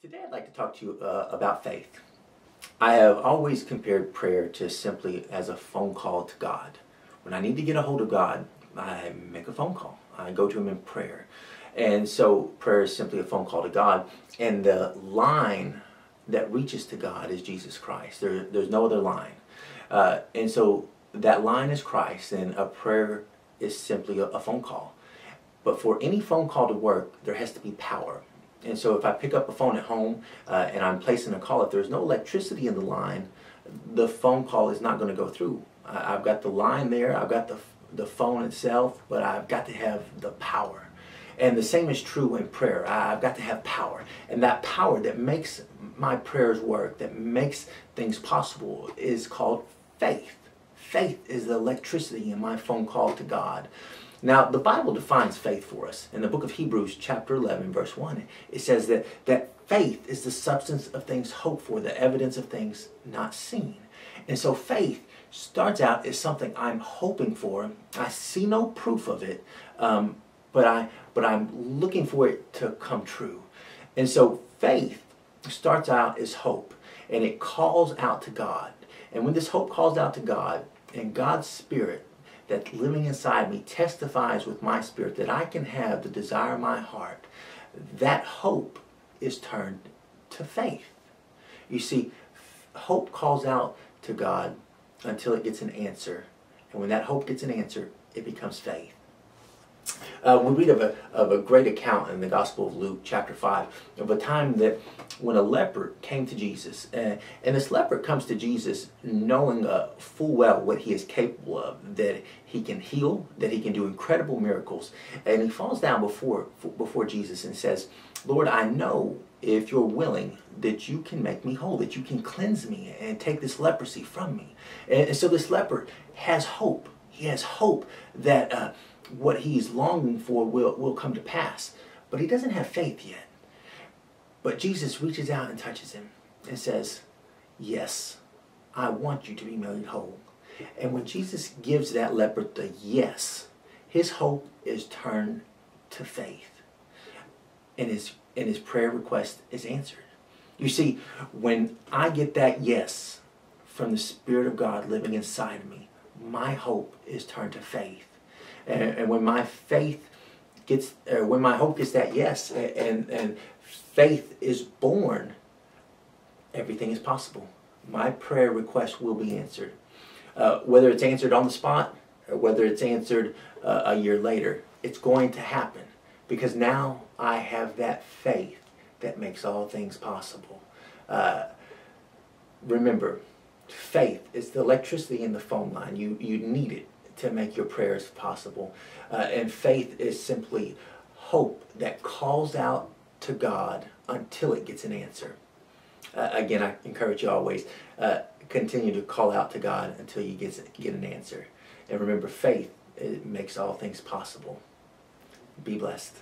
Today I'd like to talk to you about faith. I have always compared prayer to simply as a phone call to God. When I need to get a hold of God, I make a phone call. I go to Him in prayer. And so prayer is simply a phone call to God. And the line that reaches to God is Jesus Christ. There's no other line. And so that line is Christ, and a prayer is simply a phone call. But for any phone call to work, there has to be power. And so if I pick up a phone at home and I'm placing a call, if there's no electricity in the line, the phone call is not going to go through. I've got the line there, I've got the phone itself, but I've got to have the power. And the same is true in prayer. I've got to have power. And that power that makes my prayers work, that makes things possible, is called faith. Faith is the electricity in my phone call to God. Now, the Bible defines faith for us. In the book of Hebrews, chapter 11, verse 1, it says that faith is the substance of things hoped for, the evidence of things not seen. And so faith starts out as something I'm hoping for. I see no proof of it, but I'm looking for it to come true. And so faith starts out as hope, and it calls out to God. And when this hope calls out to God, and God's Spirit that's living inside me testifies with my spirit that I can have the desire of my heart, that hope is turned to faith. You see, hope calls out to God until it gets an answer. And when that hope gets an answer, it becomes faith. We read of a great account in the Gospel of Luke, chapter 5, of a time that when a leper came to Jesus. And this leper comes to Jesus knowing full well what he is capable of, that he can heal, that he can do incredible miracles. And he falls down before Jesus and says, "Lord, I know if you're willing that you can make me whole, that you can cleanse me and take this leprosy from me." And so this leper has hope. He has hope that what he's longing for will come to pass. But he doesn't have faith yet. But Jesus reaches out and touches him and says, "Yes, I want you to be made whole." And when Jesus gives that leper the yes, his hope is turned to faith. And his prayer request is answered. You see, when I get that yes from the Spirit of God living inside of me, my hope is turned to faith. And when my hope gets that yes, and faith is born, everything is possible. My prayer request will be answered. Whether it's answered on the spot, or whether it's answered a year later, it's going to happen. Because now I have that faith that makes all things possible. Remember, faith is the electricity in the phone line. You need it to make your prayers possible. And faith is simply hope that calls out to God until it gets an answer. Again, I encourage you always, continue to call out to God until you get an answer. And remember, faith, it makes all things possible. Be blessed.